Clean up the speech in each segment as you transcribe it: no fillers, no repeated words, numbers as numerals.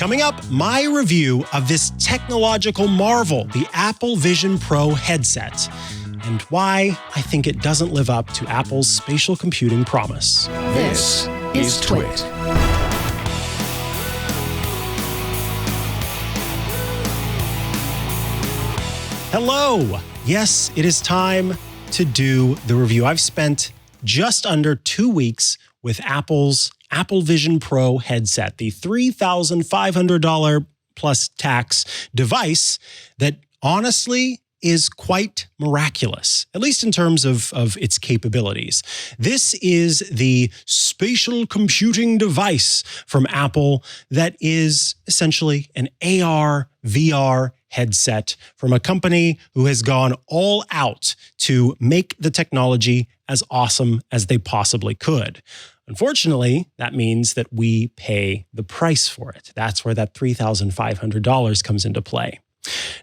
Coming up, my review of this technological marvel, the Apple Vision Pro headset, and why I think it doesn't live up to Apple's spatial computing promise. This is TWiT. Hello. Yes, it is time to do the review. I've spent just under 2 weeks with Apple's Apple Vision Pro headset, the $3,500 plus tax device that honestly is quite miraculous, at least in terms of its capabilities. This is the spatial computing device from Apple that is essentially an AR, VR headset from a company who has gone all out to make the technology as awesome as they possibly could. Unfortunately, that means that we pay the price for it. That's where that $3,500 comes into play.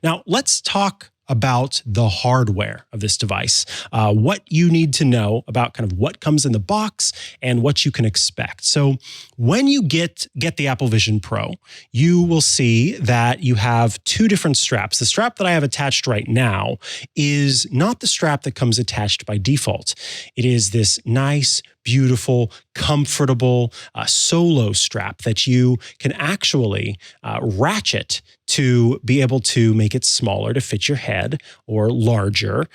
Now, let's talk about the hardware of this device, what you need to know about kind of what comes in the box and what you can expect. So when you get the Apple Vision Pro, you will see that you have two different straps. The strap that I have attached right now is not the strap that comes attached by default. It is this nice, beautiful, comfortable solo strap that you can actually ratchet to be able to make it smaller to fit your head or larger,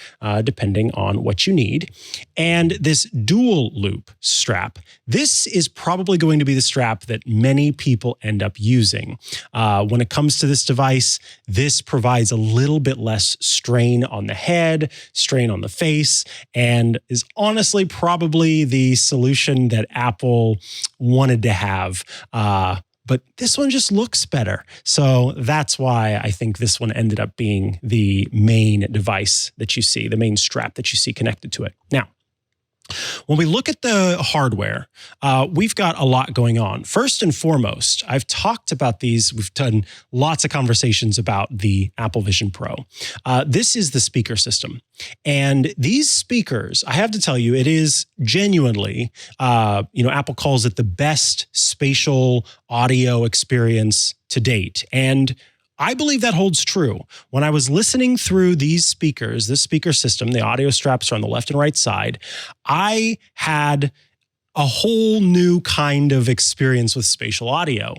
depending on what you need. And this dual loop strap, this is probably going to be the strap that many people end up using. When it comes to this device, this provides a little bit less strain on the head, strain on the face, and is honestly probably the solution that Apple wanted to have. But this one just looks better. So that's why I think this one ended up being the main device that you see, the main strap that you see connected to it. Now, when we look at the hardware, we've got a lot going on. First and foremost, I've talked about these. We've done lots of conversations about the Apple Vision Pro. This is the speaker system. And these speakers, I have to tell you, it is genuinely, Apple calls it the best spatial audio experience to date. And I believe that holds true. When I was listening through these speakers, this speaker system, the audio straps are on the left and right side, I had a whole new kind of experience with spatial audio.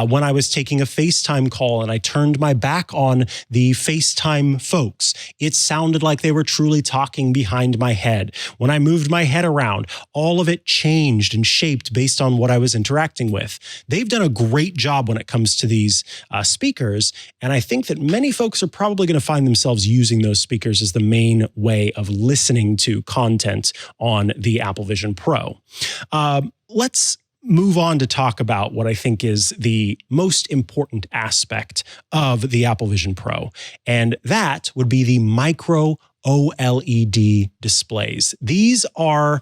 When I was taking a FaceTime call and I turned my back on the FaceTime folks, it sounded like they were truly talking behind my head. When I moved my head around, all of it changed and shaped based on what I was interacting with. They've done a great job when it comes to these speakers, and I think that many folks are probably going to find themselves using those speakers as the main way of listening to content on the Apple Vision Pro. Let's move on to talk about what I think is the most important aspect of the Apple Vision Pro, and that would be the micro OLED displays. These are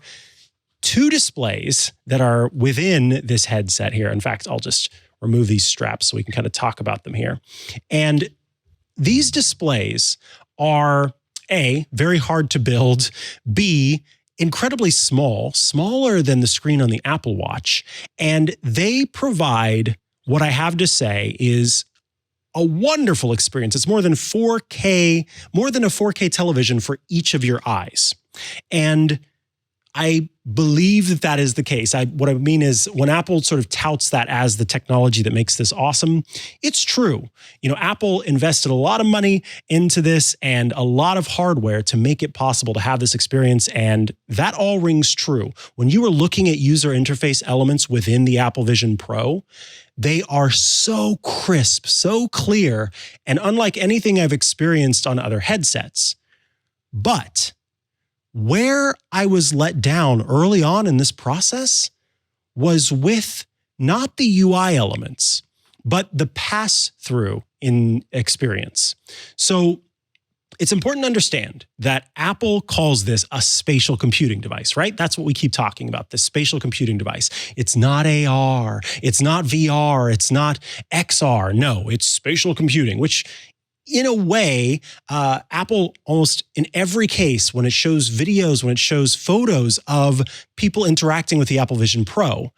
two displays that are within this headset here. In fact, I'll just remove these straps so we can kind of talk about them here. And these displays are A, very hard to build, B, incredibly small, smaller than the screen on the Apple Watch. And they provide what I have to say is a wonderful experience. It's more than 4K, more than a 4K television for each of your eyes. And I believe that that is the case. What I mean is when Apple sort of touts that as the technology that makes this awesome, it's true. Apple invested a lot of money into this and a lot of hardware to make it possible to have this experience, and that all rings true. When you are looking at user interface elements within the Apple Vision Pro, they are so crisp, so clear, and unlike anything I've experienced on other headsets. But where I was let down early on in this process was with not the UI elements, but the pass-through in experience. So it's important to understand that Apple calls this a spatial computing device, right? That's what we keep talking about, this spatial computing device. It's not AR, it's not VR, it's not XR. No, it's spatial computing, which in a way, Apple almost in every case, when it shows videos, when it shows photos of people interacting with the Apple Vision Pro,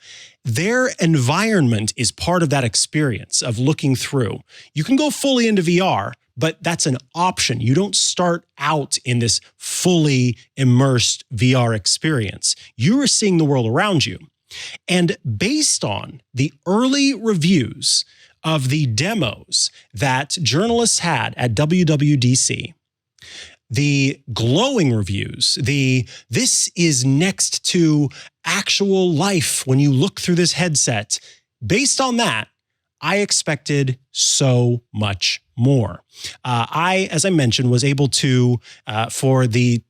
their environment is part of that experience of looking through. You can go fully into VR, but that's an option. You don't start out in this fully immersed VR experience. You are seeing the world around you. And based on the early reviews of the demos that journalists had at WWDC, the glowing reviews, this is next to actual life when you look through this headset, based on that, I expected so much more. As I mentioned, was able to, for the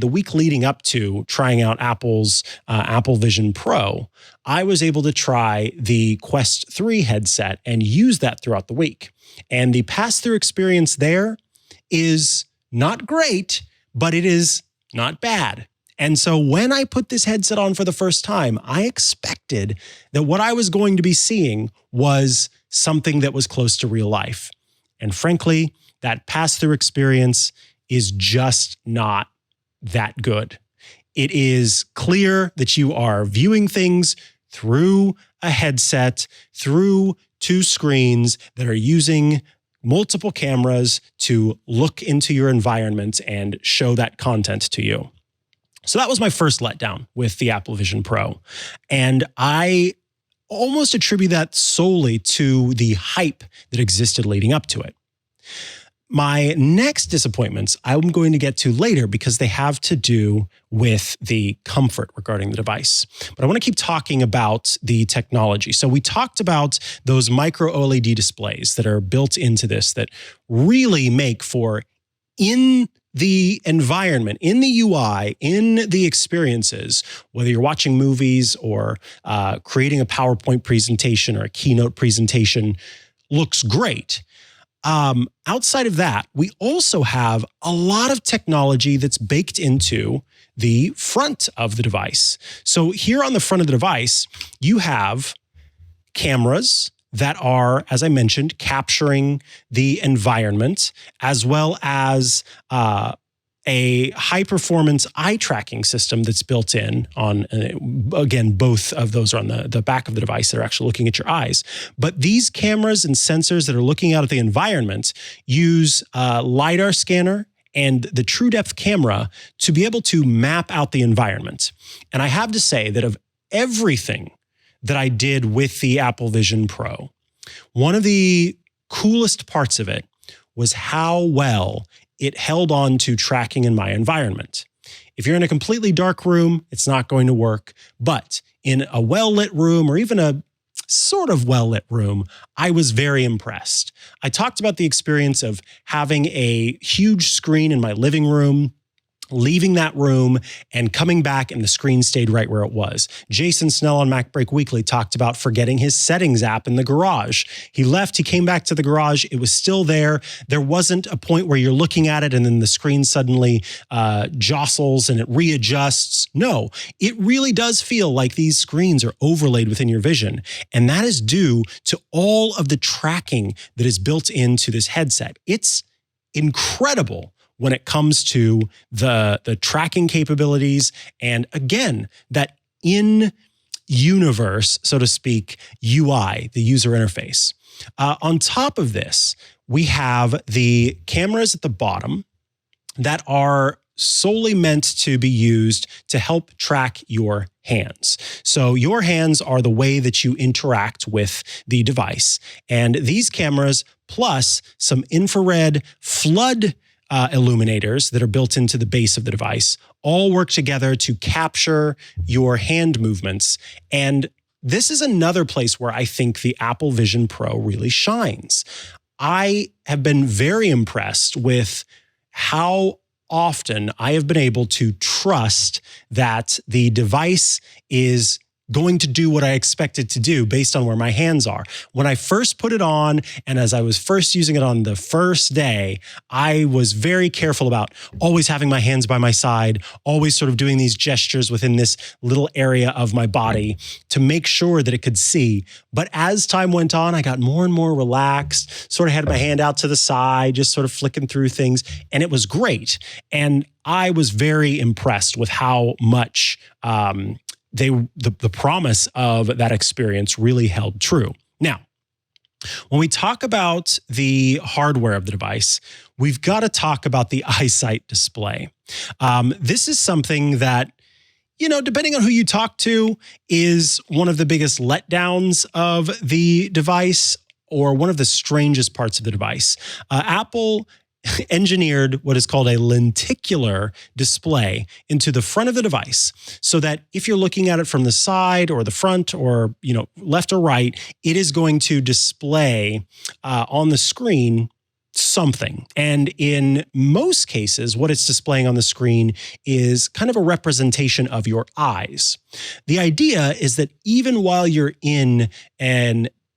week leading up to trying out Apple's Apple Vision Pro, I was able to try the Quest 3 headset and use that throughout the week. And the pass-through experience there is not great, but it is not bad. And so when I put this headset on for the first time, I expected that what I was going to be seeing was something that was close to real life. And frankly, that pass-through experience is just not that good. It is clear that you are viewing things through a headset, through two screens that are using multiple cameras to look into your environment and show that content to you. So that was my first letdown with the Apple Vision Pro. And I almost attribute that solely to the hype that existed leading up to it. My next disappointments I'm going to get to later because they have to do with the comfort regarding the device. But I want to keep talking about the technology. So we talked about those micro OLED displays that are built into this that really make for in the environment, in the UI, in the experiences, whether you're watching movies or creating a PowerPoint presentation or a keynote presentation, looks great. Outside of that, we also have a lot of technology that's baked into the front of the device. So here on the front of the device, you have cameras that are, as I mentioned, capturing the environment, as well as a high-performance eye tracking system that's built in on, again, both of those are on the back of the device that are actually looking at your eyes. But these cameras and sensors that are looking out at the environment use a LiDAR scanner and the True Depth camera to be able to map out the environment. And I have to say that of everything that I did with the Apple Vision Pro, one of the coolest parts of it was how well it held on to tracking in my environment. If you're in a completely dark room, it's not going to work. But in a well-lit room or even a sort of well-lit room, I was very impressed. I talked about the experience of having a huge screen in my living room, leaving that room and coming back and the screen stayed right where it was. Jason Snell on MacBreak Weekly talked about forgetting his settings app in the garage. He left, he came back to the garage, it was still there. There wasn't a point where you're looking at it and then the screen suddenly jostles and it readjusts. No, it really does feel like these screens are overlaid within your vision. And that is due to all of the tracking that is built into this headset. It's incredible when it comes to the tracking capabilities and, again, that in-universe, so to speak, UI, the user interface. On top of this, we have the cameras at the bottom that are solely meant to be used to help track your hands. So your hands are the way that you interact with the device. And these cameras, plus some infrared flood illuminators that are built into the base of the device, all work together to capture your hand movements. And this is another place where I think the Apple Vision Pro really shines. I have been very impressed with how often I have been able to trust that the device is going to do what I expect it to do based on where my hands are. When I first put it on, and as I was first using it on the first day, I was very careful about always having my hands by my side, always sort of doing these gestures within this little area of my body to make sure that it could see. But as time went on, I got more and more relaxed, sort of had my hand out to the side, just sort of flicking through things, and it was great. And I was very impressed with how much the promise of that experience really held true. Now, when we talk about the hardware of the device, we've got to talk about the eyesight display. This is something that, depending on who you talk to, is one of the biggest letdowns of the device or one of the strangest parts of the device. Apple engineered what is called a lenticular display into the front of the device so that if you're looking at it from the side or the front or left or right, it is going to display on the screen something. And in most cases, what it's displaying on the screen is kind of a representation of your eyes. The idea is that even while you're in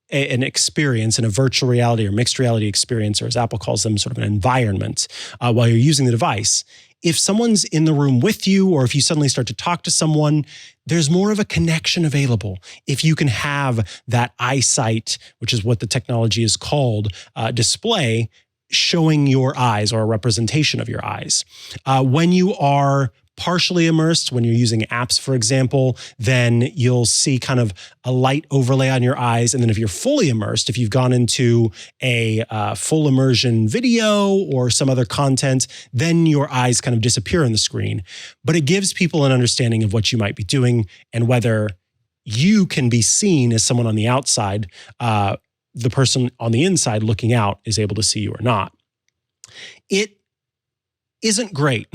an experience in a virtual reality or mixed reality experience, or as Apple calls them, sort of an environment, while you're using the device, if someone's in the room with you, or if you suddenly start to talk to someone, there's more of a connection available. If you can have that eyesight, which is what the technology is called, display, showing your eyes or a representation of your eyes. When you are partially immersed, when you're using apps, for example, then you'll see kind of a light overlay on your eyes. And then if you're fully immersed, if you've gone into a full immersion video or some other content, then your eyes kind of disappear on the screen. But it gives people an understanding of what you might be doing and whether you can be seen as someone on the outside. The person on the inside looking out is able to see you or not. It isn't great.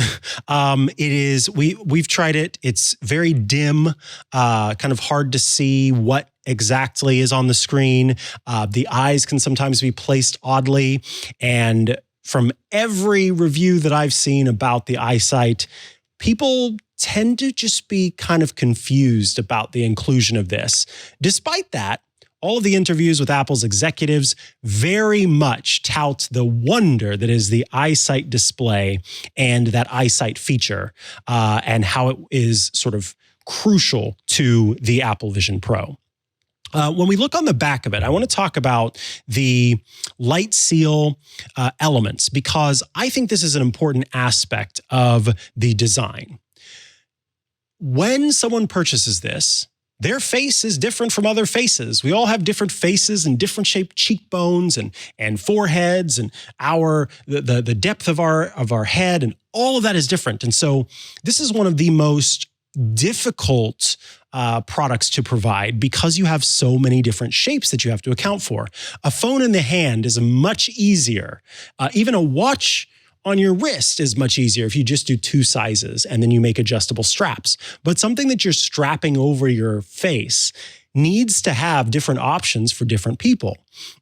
It is, we've tried it. It's very dim, kind of hard to see what exactly is on the screen. The eyes can sometimes be placed oddly. And from every review that I've seen about the eyesight, people tend to just be kind of confused about the inclusion of this. Despite that, all of the interviews with Apple's executives very much tout the wonder that is the eyesight display and that eyesight feature, and how it is sort of crucial to the Apple Vision Pro. When we look on the back of it, I want to talk about the light seal elements, because I think this is an important aspect of the design. When someone purchases this, their face is different from other faces. We all have different faces and different shaped cheekbones and foreheads, and the depth of our head, and all of that is different. And so this is one of the most difficult products to provide because you have so many different shapes that you have to account for. A phone in the hand is much easier. Even a watch on your wrist is much easier if you just do two sizes and then you make adjustable straps. But something that you're strapping over your face needs to have different options for different people.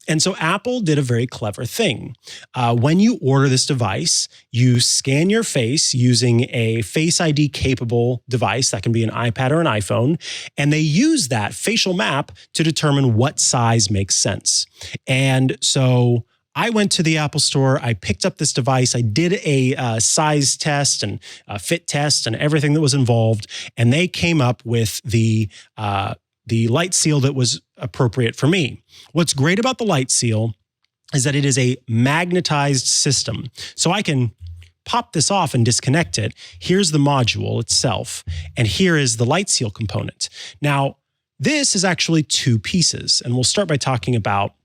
And so Apple did a very clever thing. When you order this device, you scan your face using a Face ID capable device that can be an iPad or an iPhone, and they use that facial map to determine what size makes sense. And so I went to the Apple Store, I picked up this device, I did a size test and a fit test and everything that was involved, and they came up with the light seal that was appropriate for me. What's great about the light seal is that it is a magnetized system. So I can pop this off and disconnect it. Here's the module itself, and here is the light seal component. Now, this is actually two pieces, and we'll start by talking about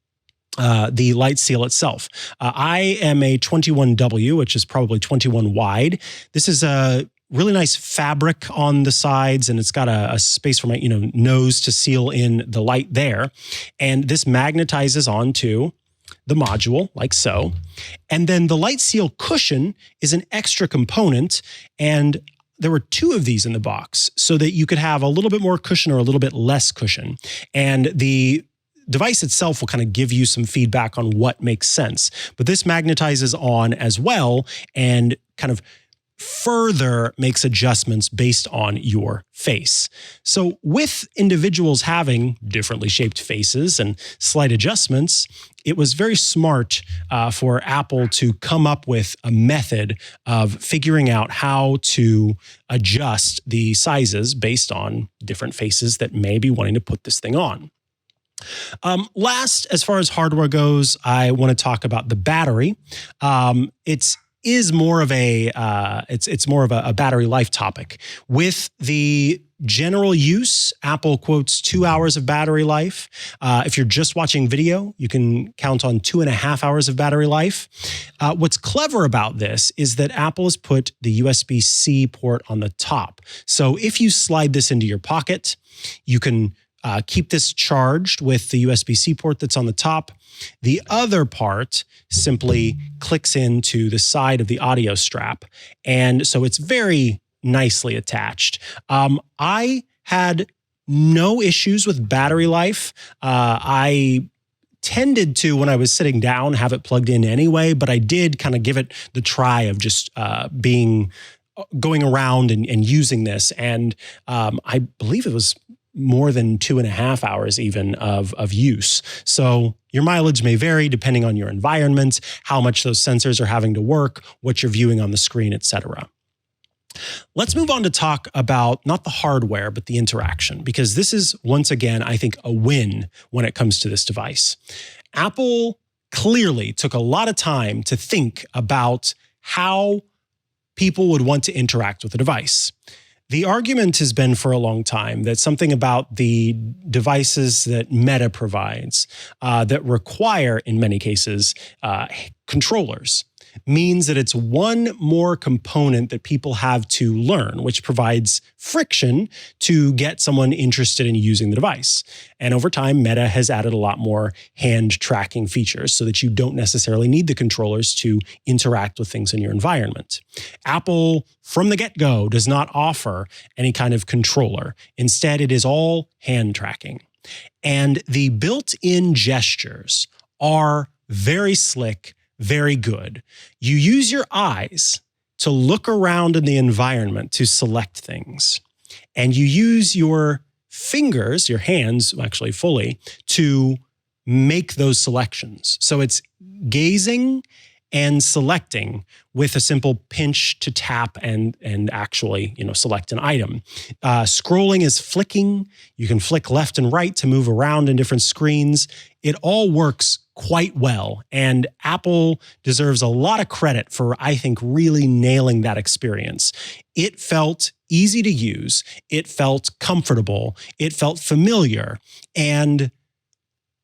the light seal itself. I am a 21W, which is probably 21 wide. This is a really nice fabric on the sides, and it's got a space for my nose to seal in the light there. And this magnetizes onto the module like so. And then the light seal cushion is an extra component, and there were two of these in the box so that you could have a little bit more cushion or a little bit less cushion. And the device itself will kind of give you some feedback on what makes sense. But this magnetizes on as well and kind of further makes adjustments based on your face. So with individuals having differently shaped faces and slight adjustments, it was very smart for Apple to come up with a method of figuring out how to adjust the sizes based on different faces that may be wanting to put this thing on. Last, as far as hardware goes, I want to talk about the battery. It's more of a battery life topic. With the general use, Apple quotes 2 hours of battery life. If you're just watching video, you can count on 2.5 hours of battery life. What's clever about this is that Apple has put the USB-C port on the top. So if you slide this into your pocket, you can keep this charged with the USB-C port that's on the top. The other part simply clicks into the side of the audio strap. And so it's very nicely attached. I had no issues with battery life. I tended to, when I was sitting down, have it plugged in anyway, but I did kind of give it the try of just going around and using this. And I believe it was more than 2.5 hours even of use. So your mileage may vary depending on your environment, how much those sensors are having to work, what you're viewing on the screen, etc. Let's move on to talk about not the hardware, but the interaction, because this is, once again, I think a win when it comes to this device. Apple clearly took a lot of time to think about how people would want to interact with the device. The argument has been for a long time that something about the devices that Meta provides that require, in many cases, controllers means that it's one more component that people have to learn, which provides friction to get someone interested in using the device. And over time, Meta has added a lot more hand tracking features so that you don't necessarily need the controllers to interact with things in your environment. Apple, from the get-go, does not offer any kind of controller. Instead, it is all hand tracking. And the built-in gestures are very slick, very good. You use your eyes to look around in the environment to select things. And you use your fingers, your hands actually fully, to make those selections. So it's gazing and selecting with a simple pinch to tap and actually, select an item. Scrolling is flicking. You can flick left and right to move around in different screens. It all works quite well, and Apple deserves a lot of credit for, I think, really nailing that experience. It felt easy to use. It felt comfortable. It felt familiar, and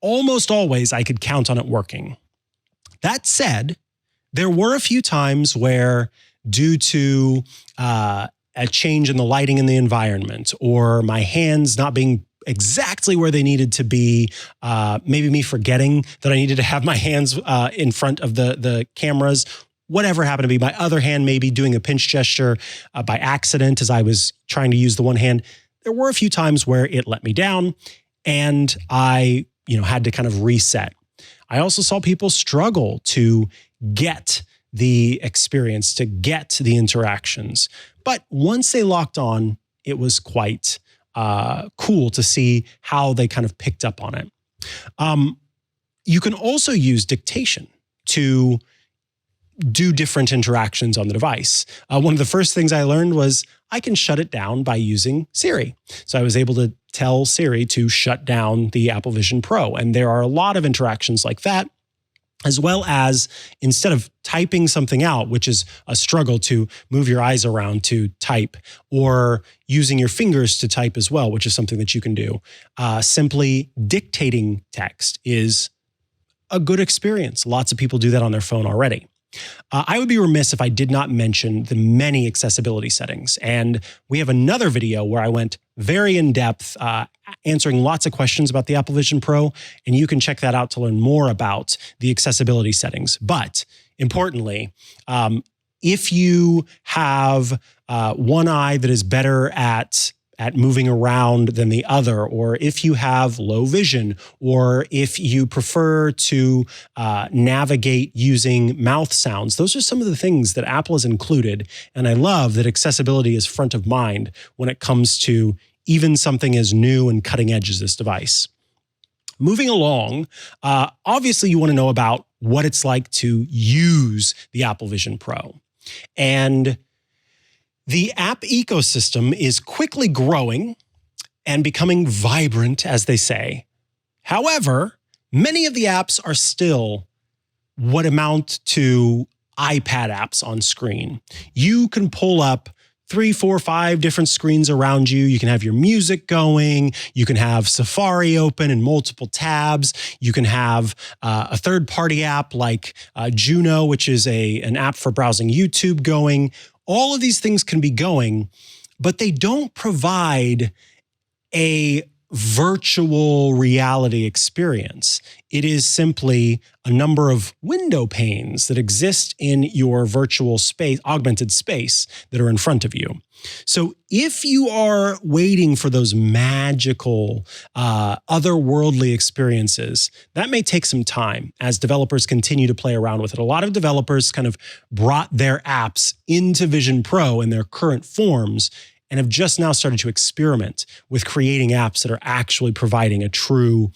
almost always I could count on it working. That said, there were a few times where, due to a change in the lighting in the environment, or my hands not being exactly where they needed to be, maybe me forgetting that I needed to have my hands in front of the cameras, whatever happened to be, my other hand maybe doing a pinch gesture by accident as I was trying to use the one hand. There were a few times where it let me down and I had to kind of reset. I also saw people struggle to get the experience, to get the interactions. But once they locked on, it was quite cool to see how they kind of picked up on it. You can also use dictation to do different interactions on the device. One of the first things I learned was I can shut it down by using Siri. So I was able to tell Siri to shut down the Apple Vision Pro. And there are a lot of interactions like that, as well as instead of typing something out, which is a struggle to move your eyes around to type, or using your fingers to type as well, which is something that you can do, simply dictating text is a good experience. Lots of people do that on their phone already. I would be remiss if I did not mention the many accessibility settings. And we have another video where I went very in-depth, answering lots of questions about the Apple Vision Pro, and you can check that out to learn more about the accessibility settings. But importantly, if you have one eye that is better at at moving around than the other, or if you have low vision, or if you prefer to navigate using mouth sounds. Those are some of the things that Apple has included. And I love that accessibility is front of mind when it comes to even something as new and cutting edge as this device. Moving along, obviously you want to know about what it's like to use the Apple Vision Pro. And the app ecosystem is quickly growing and becoming vibrant, as they say. However, many of the apps are still what amount to iPad apps on screen. You can pull up 3, 4, 5 different screens around you. You can have your music going. You can have Safari open in multiple tabs. You can have a third-party app like Juno, which is an app for browsing YouTube going. All of these things can be going, but they don't provide a virtual reality experience. It is simply a number of window panes that exist in your virtual space, augmented space, that are in front of you. So if you are waiting for those magical, otherworldly experiences, that may take some time as developers continue to play around with it. A lot of developers kind of brought their apps into Vision Pro in their current forms and have just now started to experiment with creating apps that are actually providing a true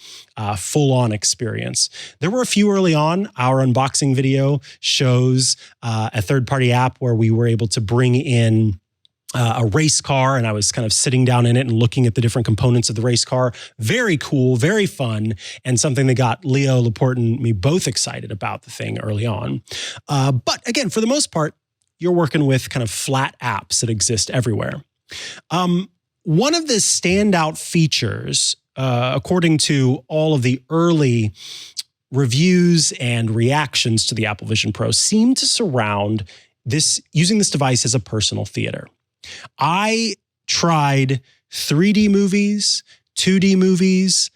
full-on experience. There were a few early on. Our unboxing video shows a third-party app where we were able to bring in a race car, and I was kind of sitting down in it and looking at the different components of the race car. Very cool, very fun, and something that got Leo Laporte and me both excited about the thing early on. But again, for the most part, you're working with kind of flat apps that exist everywhere. One of the standout features, according to all of the early reviews and reactions to the Apple Vision Pro, seem to surround using this device as a personal theater. I tried 3D movies, 2D movies,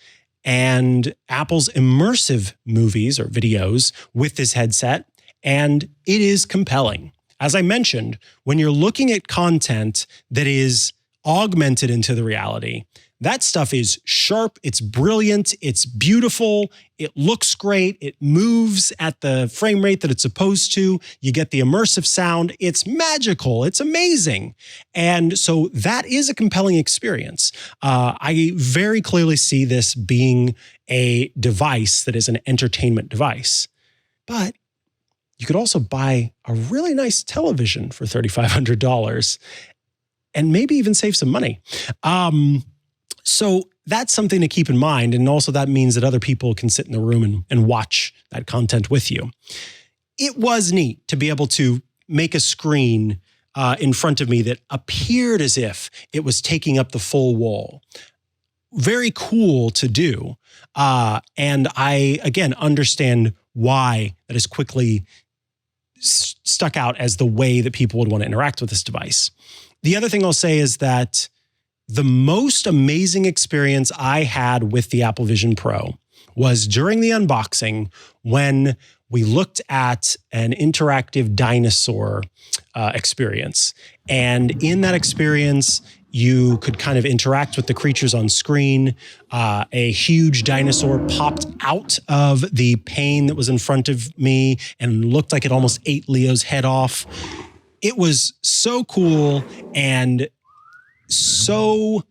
and Apple's immersive movies or videos with this headset, and it is compelling. As I mentioned, when you're looking at content that is augmented into the reality, that stuff is sharp, it's brilliant, it's beautiful, it looks great, it moves at the frame rate that it's supposed to, you get the immersive sound, it's magical, it's amazing. And so that is a compelling experience. I very clearly see this being a device that is an entertainment device. But you could also buy a really nice television for $3,500 and maybe even save some money. So that's something to keep in mind. And also that means that other people can sit in the room and watch that content with you. It was neat to be able to make a screen in front of me that appeared as if it was taking up the full wall. Very cool to do. And I, again, understand why that is quickly stuck out as the way that people would want to interact with this device. The other thing I'll say is that the most amazing experience I had with the Apple Vision Pro was during the unboxing when we looked at an interactive dinosaur experience. And in that experience, you could kind of interact with the creatures on screen. A huge dinosaur popped out of the pane that was in front of me and looked like it almost ate Leo's head off. It was so cool and so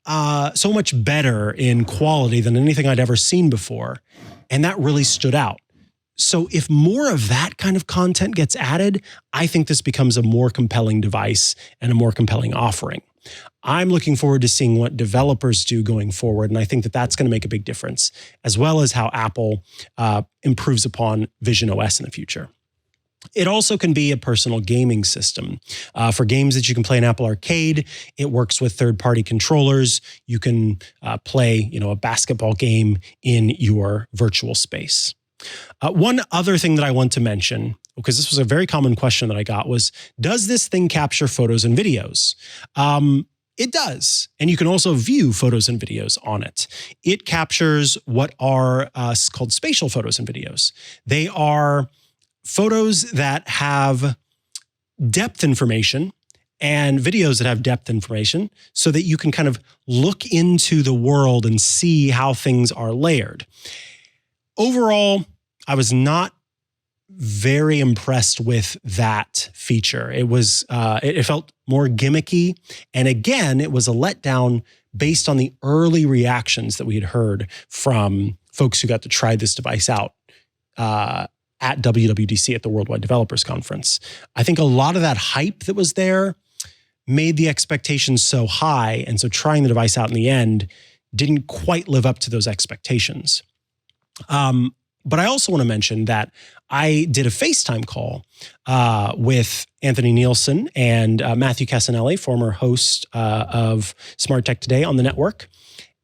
much better in quality than anything I'd ever seen before. And that really stood out. So if more of that kind of content gets added, I think this becomes a more compelling device and a more compelling offering. I'm looking forward to seeing what developers do going forward, and I think that that's going to make a big difference, as well as how Apple improves upon Vision OS in the future. It also can be a personal gaming system. For games that you can play in Apple Arcade, it works with third-party controllers. You can play, a basketball game in your virtual space. One other thing that I want to mention, because this was a very common question that I got, was, does this thing capture photos and videos? It does. And you can also view photos and videos on it. It captures what are called spatial photos and videos. They are photos that have depth information and videos that have depth information so that you can kind of look into the world and see how things are layered. Overall, I was not very impressed with that feature. It was, it felt more gimmicky. And again, it was a letdown based on the early reactions that we had heard from folks who got to try this device out at WWDC, at the Worldwide Developers Conference. I think a lot of that hype that was there made the expectations so high, and so trying the device out in the end didn't quite live up to those expectations. But I also want to mention that I did a FaceTime call with Anthony Nielsen and Matthew Casanelli, former host of Smart Tech Today on the network.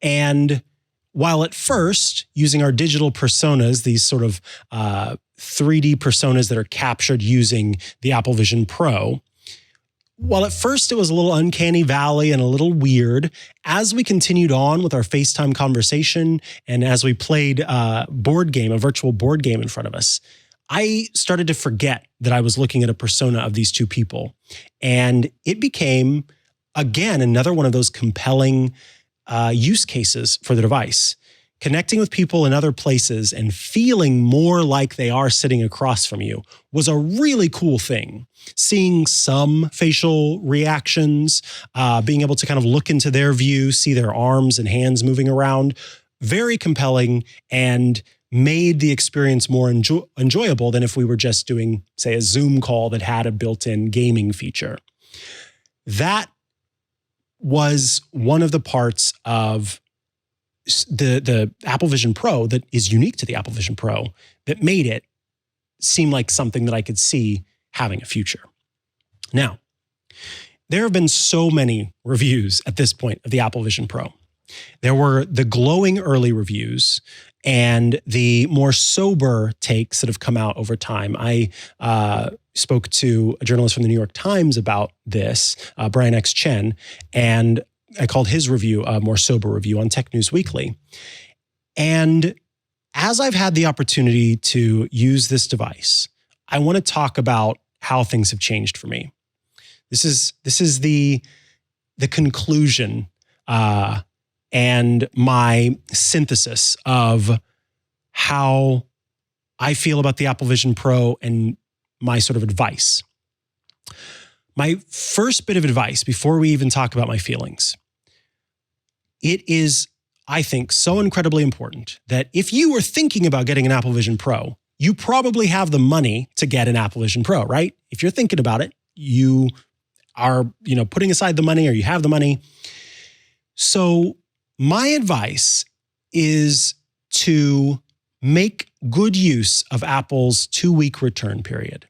And while at first, using our digital personas, these sort of 3D personas that are captured using the Apple Vision Pro, while at first it was a little uncanny valley and a little weird, as we continued on with our FaceTime conversation and as we played a virtual board game in front of us, I started to forget that I was looking at a persona of these two people. And it became, again, another one of those compelling use cases for the device. Connecting with people in other places and feeling more like they are sitting across from you was a really cool thing. Seeing some facial reactions, being able to kind of look into their view, see their arms and hands moving around, very compelling and made the experience more enjoyable than if we were just doing, say, a Zoom call that had a built-in gaming feature. That was one of the parts of the Apple Vision Pro that is unique to the Apple Vision Pro that made it seem like something that I could see having a future. Now, there have been so many reviews at this point of the Apple Vision Pro. There were the glowing early reviews and the more sober takes that have come out over time. I spoke to a journalist from the New York Times about this, Brian X. Chen, and I called his review a more sober review on Tech News Weekly. And as I've had the opportunity to use this device, I want to talk about how things have changed for me. This is the conclusion and my synthesis of how I feel about the Apple Vision Pro and my sort of advice. My first bit of advice, before we even talk about my feelings, it is, I think, so incredibly important that if you were thinking about getting an Apple Vision Pro, you probably have the money to get an Apple Vision Pro, right? If you're thinking about it, you are, putting aside the money or you have the money. So my advice is to make good use of Apple's 2-week return period.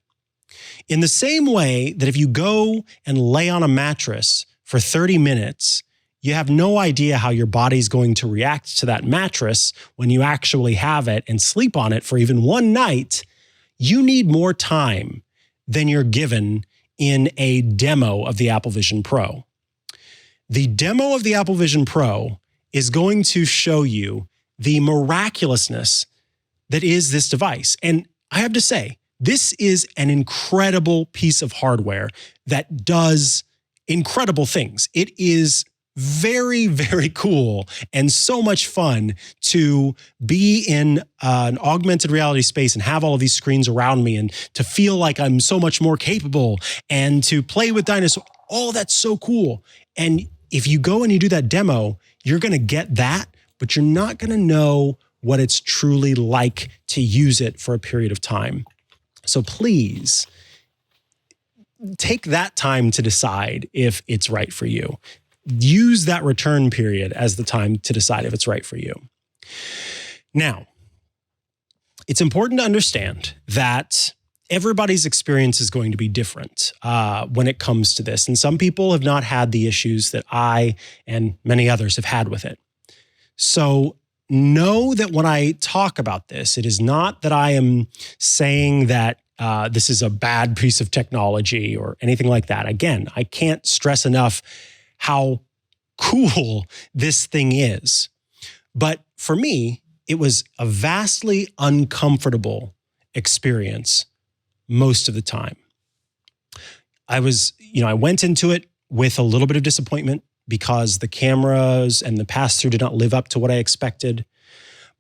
In the same way that if you go and lay on a mattress for 30 minutes, you have no idea how your body's going to react to that mattress when you actually have it and sleep on it for even one night. You need more time than you're given in a demo of the Apple Vision Pro. The demo of the Apple Vision Pro is going to show you the miraculousness that is this device. And I have to say, this is an incredible piece of hardware that does incredible things. It is very, very cool and so much fun to be in an augmented reality space and have all of these screens around me and to feel like I'm so much more capable and to play with dinosaurs. All that's so cool. And if you go and you do that demo, you're going to get that, but you're not going to know what it's truly like to use it for a period of time. So please take that time to decide if it's right for you. Use that return period as the time to decide if it's right for you. Now, it's important to understand that everybody's experience is going to be different when it comes to this. And some people have not had the issues that I and many others have had with it. So know that when I talk about this, it is not that I am saying that this is a bad piece of technology or anything like that. Again, I can't stress enough how cool this thing is. But for me, it was a vastly uncomfortable experience most of the time. I went into it with a little bit of disappointment because the cameras and the pass-through did not live up to what I expected.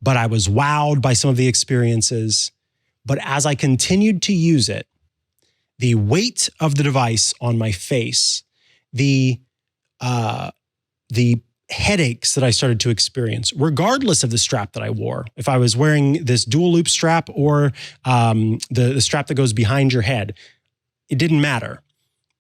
But I was wowed by some of the experiences. But as I continued to use it, the weight of the device on my face, the headaches that I started to experience, regardless of the strap that I wore, if I was wearing this dual loop strap or the strap that goes behind your head, it didn't matter.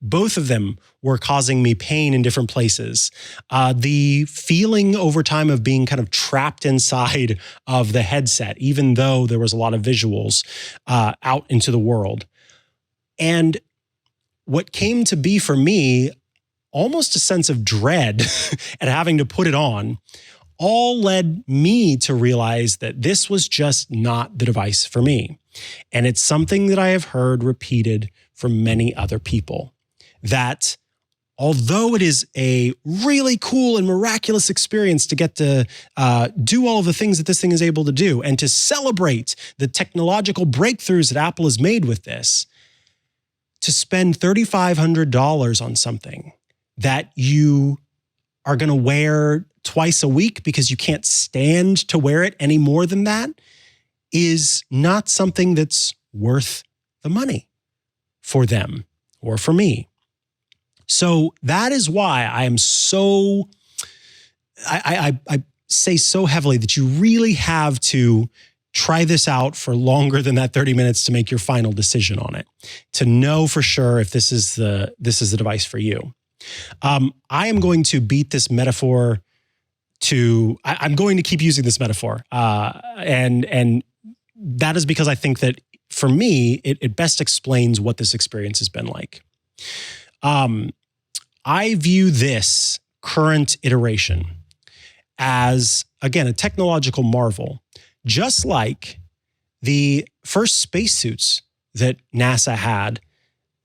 Both of them were causing me pain in different places. The feeling over time of being kind of trapped inside of the headset, even though there was a lot of visuals out into the world. And what came to be for me, almost a sense of dread at having to put it on, all led me to realize that this was just not the device for me. And it's something that I have heard repeated from many other people, that although it is a really cool and miraculous experience to get to do all of the things that this thing is able to do and to celebrate the technological breakthroughs that Apple has made with this, to spend $3,500 on something that you are going to wear twice a week because you can't stand to wear it any more than that is not something that's worth the money for them or for me. So that is why I am so, I say so heavily that you really have to try this out for longer than that 30 minutes to make your final decision on it, to know for sure if this is the device for you. I am going to beat this metaphor I'm going to keep using this metaphor. And that is because I think that for me, it best explains what this experience has been like. I view this current iteration as, again, a technological marvel, just like the first spacesuits that NASA had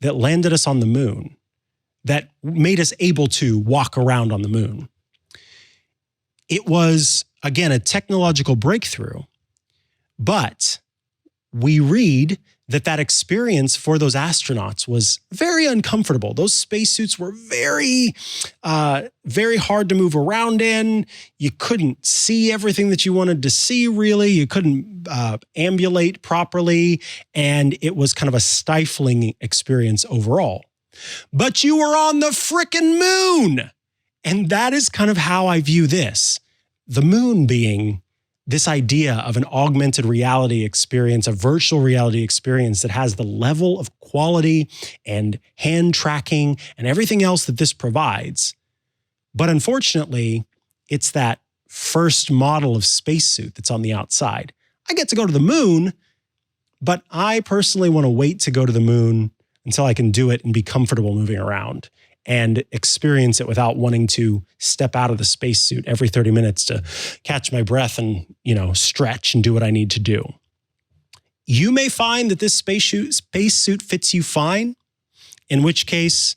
that landed us on the moon, that made us able to walk around on the moon. It was, again, a technological breakthrough, but we read that experience for those astronauts was very uncomfortable. Those spacesuits were very, very hard to move around in. You couldn't see everything that you wanted to see, really. You couldn't ambulate properly, and it was kind of a stifling experience overall. But you were on the frickin' moon! And that is kind of how I view this. The moon being this idea of an augmented reality experience, a virtual reality experience that has the level of quality and hand tracking and everything else that this provides. But unfortunately, it's that first model of spacesuit that's on the outside. I get to go to the moon, but I personally want to wait to go to the moon until I can do it and be comfortable moving around and experience it without wanting to step out of the spacesuit every 30 minutes to catch my breath and, stretch and do what I need to do. You may find that this spacesuit fits you fine, in which case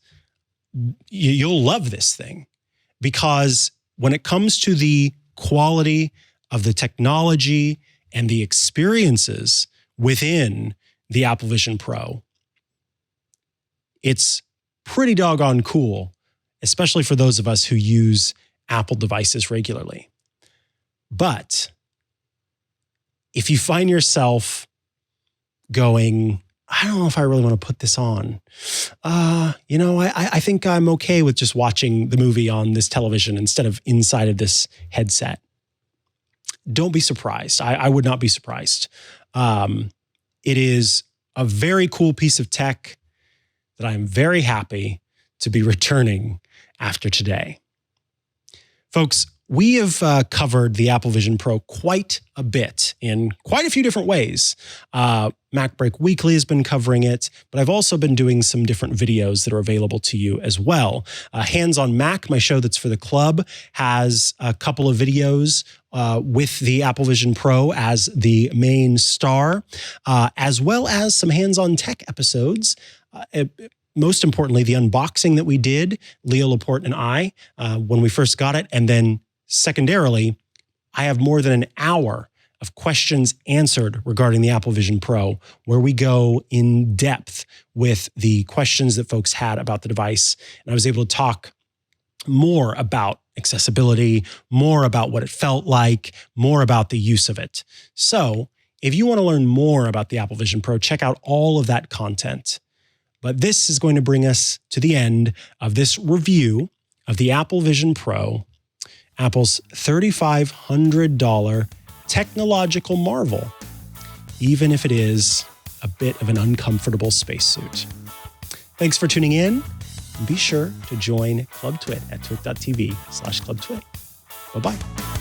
you'll love this thing, because when it comes to the quality of the technology and the experiences within the Apple Vision Pro, it's pretty doggone cool, especially for those of us who use Apple devices regularly. But if you find yourself going, I don't know if I really want to put this on. I think I'm okay with just watching the movie on this television instead of inside of this headset. Don't be surprised. I would not be surprised. It is a very cool piece of tech that I'm very happy to be returning after today. Folks, we have covered the Apple Vision Pro quite a bit in quite a few different ways. MacBreak Weekly has been covering it, but I've also been doing some different videos that are available to you as well. Hands on Mac, my show that's for the club, has a couple of videos with the Apple Vision Pro as the main star, as well as some hands-on tech episodes. Most importantly, the unboxing that we did, Leo Laporte and I, when we first got it. And then secondarily, I have more than an hour of questions answered regarding the Apple Vision Pro, where we go in depth with the questions that folks had about the device. And I was able to talk more about accessibility, more about what it felt like, more about the use of it. So if you want to learn more about the Apple Vision Pro, check out all of that content. But this is going to bring us to the end of this review of the Apple Vision Pro, Apple's $3,500 technological marvel, even if it is a bit of an uncomfortable spacesuit. Thanks for tuning in. And be sure to join Club TWiT at twit.tv/clubtwit. Bye-bye.